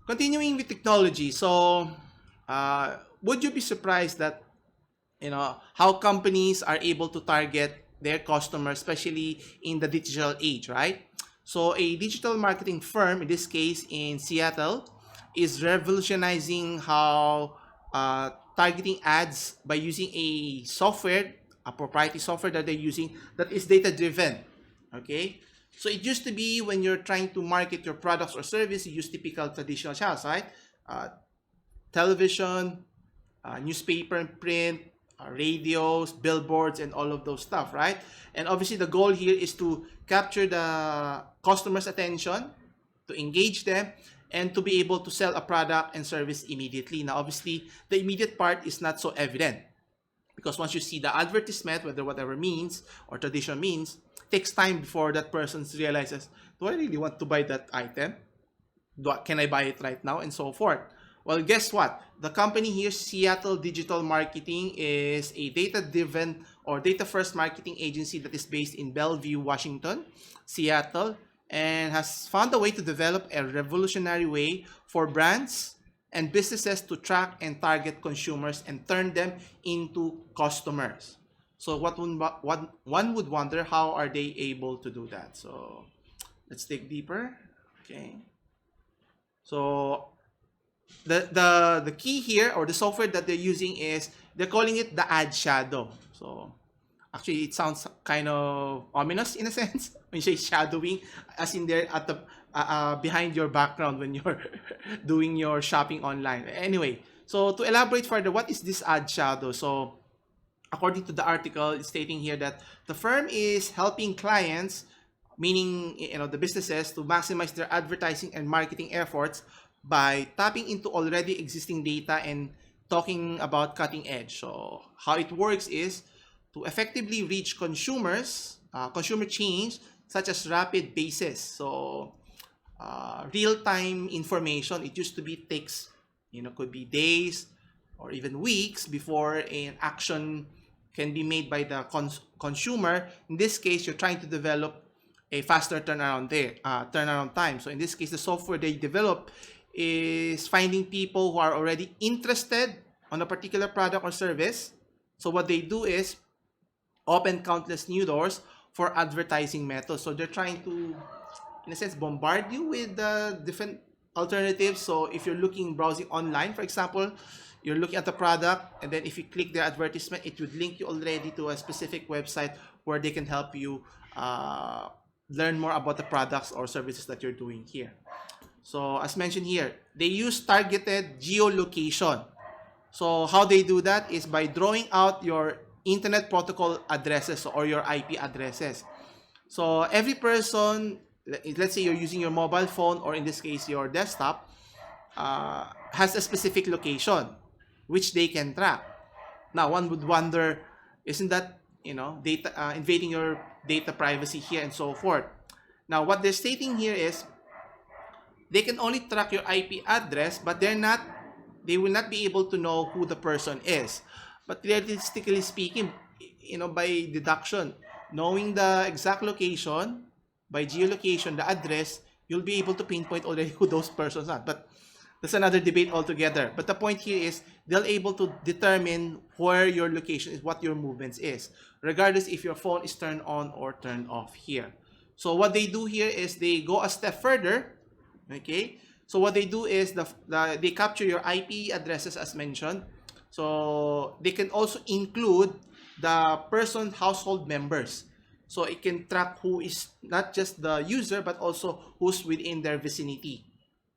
Continuing with technology, so would you be surprised that how companies are able to target their customers, especially in the digital age, right? So a digital marketing firm, in this case in Seattle, is revolutionizing how targeting ads by using a software, a proprietary software that they're using that is data driven. Okay, so it used to be when you're trying to market your products or service, you use typical traditional channels, right? Uh, Television, newspaper and print, radios, billboards, and all of those stuff, right? And obviously, the goal here is to capture the customer's attention, to engage them, and to be able to sell a product and service immediately. Now, obviously, the immediate part is not so evident because once you see the advertisement, whether whatever means or traditional means, it takes time before that person realizes, do I really want to buy that item? Can I buy it right now? And so forth. Well, guess what? The company here, Seattle Digital Marketing, is a data-driven or data-first marketing agency that is based in Bellevue, Washington, Seattle, and has found a way to develop a revolutionary way for brands and businesses to track and target consumers and turn them into customers. So one would wonder, how are they able to do that? So let's dig deeper. Okay. So the key here, or the software that they're using, is they're calling it the ad shadow. So actually it sounds kind of ominous in a sense when you say shadowing, as in there at the behind your background when you're doing your shopping online. Anyway, so to elaborate further, what is this ad shadow? So according to the article, it's stating here that the firm is helping clients, meaning the businesses, to maximize their advertising and marketing efforts by tapping into already existing data and talking about cutting edge. So how it works is to effectively reach consumers, consumer change such as rapid basis. So real-time information. It used to be takes, could be days or even weeks before an action can be made by the consumer. In this case, you're trying to develop a faster turnaround time. So in this case, the software they develop is finding people who are already interested on a particular product or service. So what they do is open countless new doors for advertising methods. So they're trying to, in a sense, bombard you with different alternatives. So if you're browsing online, for example, you're looking at the product, and then if you click the advertisement, it would link you already to a specific website where they can help you learn more about the products or services that you're doing here. So as mentioned here, they use targeted geolocation. So how they do that is by drawing out your internet protocol addresses or your IP addresses. So every person, let's say you're using your mobile phone, or in this case your desktop, has a specific location which they can track. Now one would wonder, isn't that data invading your data privacy here and so forth? Now what they're stating here is they can only track your IP address, but they will not be able to know who the person is. But realistically speaking, by deduction, knowing the exact location by geolocation, the address, you'll be able to pinpoint already who those persons are. But that's another debate altogether. But the point here is they'll able to determine where your location is, what your movements is, regardless if your phone is turned on or turned off here. So what they do here is they go a step further. Okay, so what they do is they capture your IP addresses as mentioned. So they can also include the person's household members. So it can track who is not just the user, but also who's within their vicinity.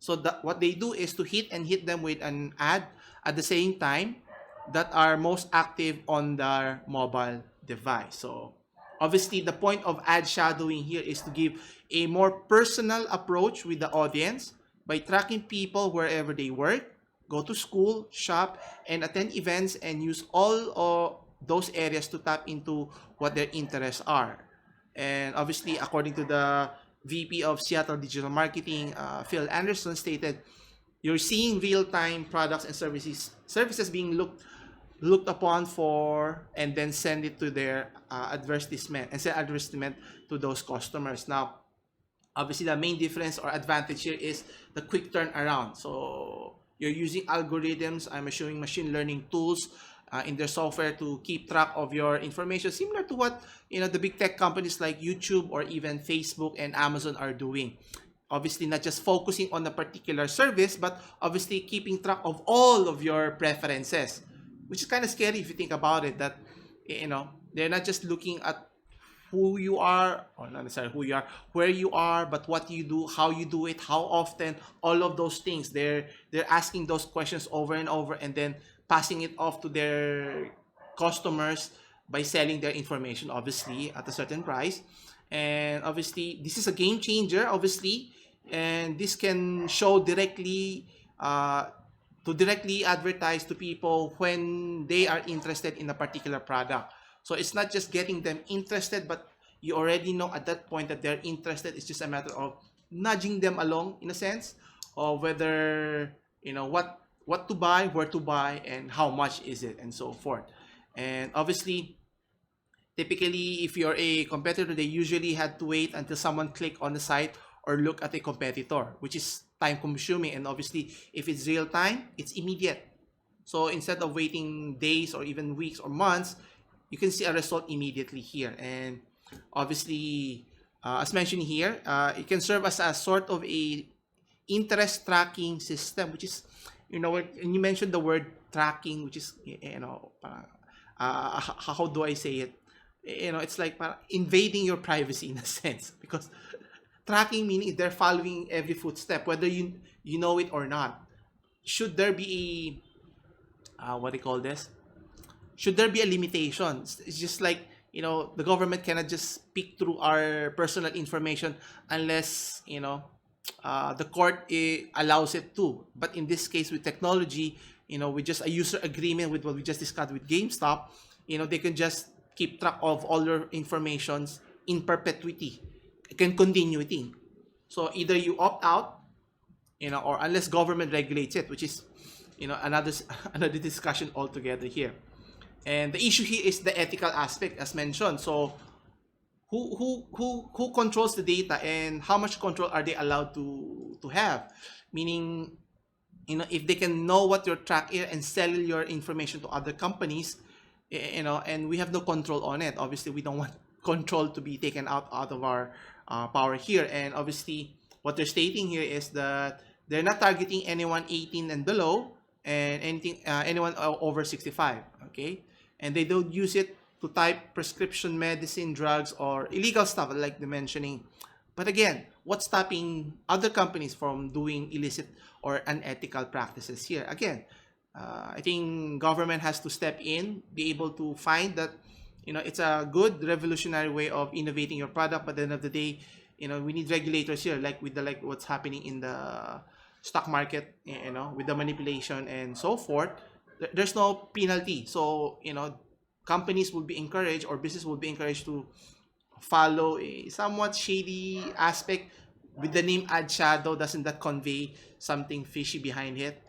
So what they do is to hit them with an ad at the same time that are most active on their mobile device. So obviously, the point of ad shadowing here is to give a more personal approach with the audience by tracking people wherever they work, go to school, shop, and attend events, and use all of those areas to tap into what their interests are. And obviously, according to the VP of Seattle Digital Marketing, Phil Anderson, stated, you're seeing real-time products and services being looked upon for, and then send it to their advertisement, and send advertisement to those customers. Now, Obviously, the main difference or advantage here is the quick turnaround. So you're using algorithms, I'm assuming machine learning tools in their software to keep track of your information, similar to what the big tech companies like YouTube or even Facebook and Amazon are doing. Obviously, not just focusing on a particular service, but obviously keeping track of all of your preferences, which is kind of scary if you think about it. That they're not just looking at who you are, or not necessarily who you are, where you are, but what you do, how you do it, how often, all of those things. They're asking those questions over and over, and then passing it off to their customers by selling their information, obviously at a certain price. And obviously, this is a game changer, obviously, and this can show directly to directly advertise to people when they are interested in a particular product. So it's not just getting them interested, but you already know at that point that they're interested. It's just a matter of nudging them along in a sense, or whether what to buy, where to buy, and how much is it, and so forth. And obviously, typically, if you're a competitor, they usually had to wait until someone click on the site or look at a competitor, which is time consuming. And obviously, if it's real time, it's immediate. So instead of waiting days or even weeks or months, you can see a result immediately here. And obviously, as mentioned here, it can serve as a sort of a interest tracking system, which is, when you mentioned the word tracking, which is, how do I say it? It's like invading your privacy in a sense, because tracking meaning they're following every footstep, whether you know it or not. Should there be a what do you call this? Should there be a limitation? It's just like, the government cannot just pick through our personal information unless the court allows it to. But in this case, with technology, with just a user agreement with what we just discussed with GameStop, they can just keep track of all your informations in perpetuity, can continuity. So either you opt out, or unless government regulates it, which is another another discussion altogether here. And the issue here is the ethical aspect, as mentioned. So who controls the data, and how much control are they allowed to have? Meaning, if they can know what your track is and sell your information to other companies, and we have no control on it. Obviously, we don't want control to be taken out of our power here. And obviously, what they're stating here is that they're not targeting anyone 18 and below, and anyone over 65. Okay, and they don't use it to type prescription medicine, drugs, or illegal stuff like the mentioning. But again, what's stopping other companies from doing illicit or unethical practices here? Again, I think government has to step in, be able to find that it's a good revolutionary way of innovating your product. But at the end of the day, we need regulators here, like what's happening in the stock market, with the manipulation and so forth. There's no penalty, so companies will be encouraged, or business will be encouraged to follow a somewhat shady aspect. With the name ad shadow, doesn't that convey something fishy behind it?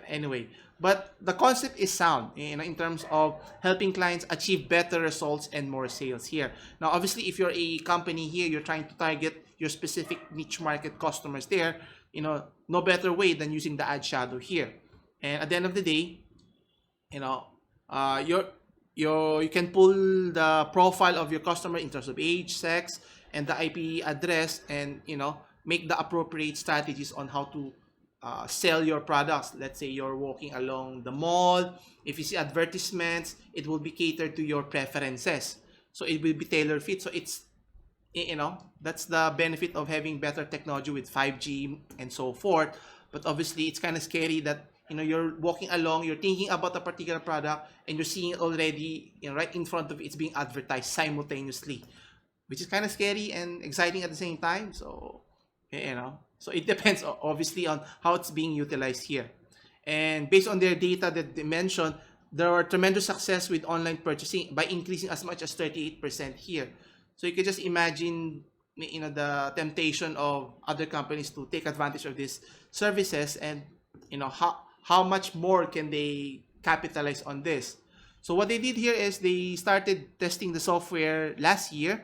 Anyway, but the concept is sound, in terms of helping clients achieve better results and more sales here. Now, obviously, if you're a company here, you're trying to target your specific niche market customers there, no better way than using the ad shadow here. And at the end of the day, you can pull the profile of your customer in terms of age, sex, and the IP address, and make the appropriate strategies on how to sell your products. Let's say you're walking along the mall. If you see advertisements, it will be catered to your preferences. So it will be tailor fit. So it's, that's the benefit of having better technology with 5G and so forth. But obviously, it's kind of scary that, you're walking along, you're thinking about a particular product, and you're seeing it already, right in front of you, it's being advertised simultaneously, which is kind of scary and exciting at the same time. So, so it depends obviously on how it's being utilized here. And based on their data that they mentioned, there were tremendous success with online purchasing by increasing as much as 38% here. So you can just imagine, the temptation of other companies to take advantage of these services, and how much more can they capitalize on this. So what they did here is they started testing the software last year,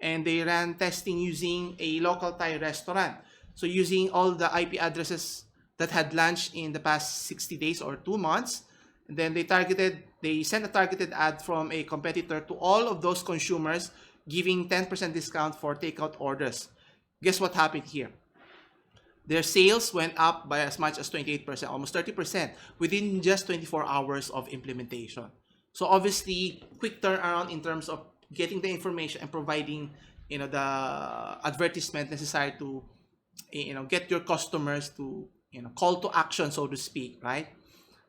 and they ran testing using a local Thai restaurant. So using all the IP addresses that had launched in the past 60 days or 2 months, and then they sent a targeted ad from a competitor to all of those consumers, giving 10% discount for takeout orders. Guess what happened here? Their sales went up by as much as 28%, almost 30% within just 24 hours of implementation. So obviously, quick turnaround in terms of getting the information and providing, the advertisement necessary to, get your customers to, call to action, so to speak, right?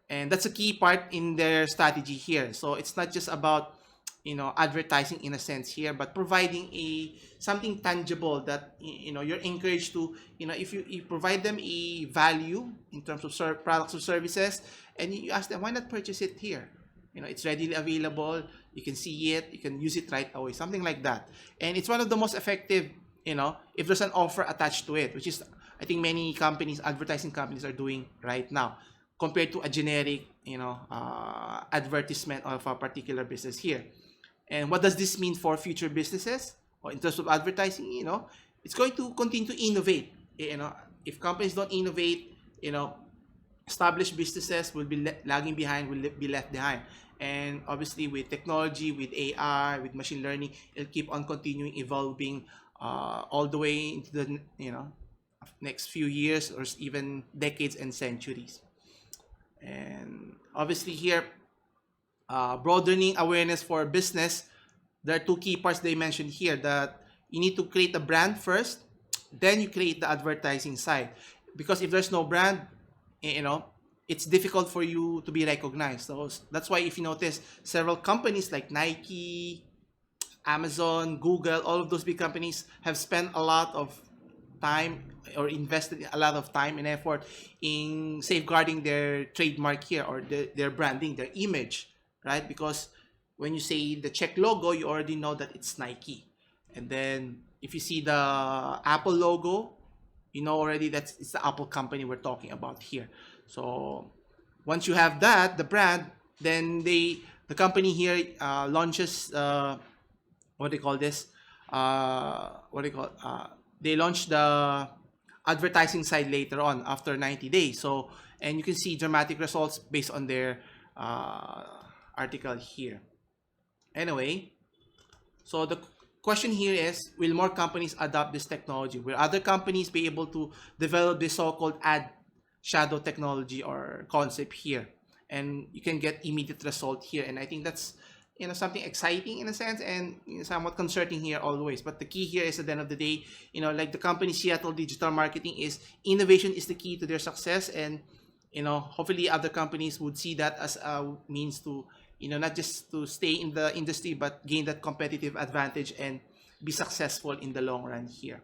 And that's a key part in their strategy here. So it's not just about, advertising in a sense here, but providing a something tangible that, you're encouraged to, if you provide them a value in terms of products or services, and you ask them, why not purchase it here? It's readily available, you can see it, you can use it right away, something like that. And it's one of the most effective, if there's an offer attached to it, which is, I think, many companies, advertising companies, are doing right now, compared to a generic, advertisement of a particular business here. And what does this mean for future businesses, or in terms of advertising? It's going to continue to innovate. If companies don't innovate, established businesses will be lagging behind, will be left behind. And obviously, with technology, with AI, with machine learning, it'll keep on continuing evolving, all the way into the, next few years, or even decades and centuries. And obviously here, broadening awareness for business, there are two key parts they mentioned here, that you need to create a brand first, then you create the advertising side. Because if there's no brand, it's difficult for you to be recognized. So that's why, if you notice, several companies like Nike, Amazon, Google, all of those big companies have spent a lot of time, or invested a lot of time and effort in safeguarding their trademark here, or their branding, their image, right? Because when you say the check logo, you already know that it's Nike. And then if you see the Apple logo, you know already that it's the Apple company we're talking about here. So once you have that, the brand, then the company here launches, what do you call this? They launch the advertising side later on, after 90 days. So, and you can see dramatic results based on their article here. Anyway, so the question here is, will more companies adopt this technology? Will other companies be able to develop this so-called ad shadow technology or concept here? And you can get immediate result here. And I think that's, something exciting in a sense, and somewhat concerning here always. But the key here is, at the end of the day, like the company Seattle Digital Marketing, is innovation is the key to their success. And, hopefully other companies would see that as a means to, not just to stay in the industry, but gain that competitive advantage and be successful in the long run here.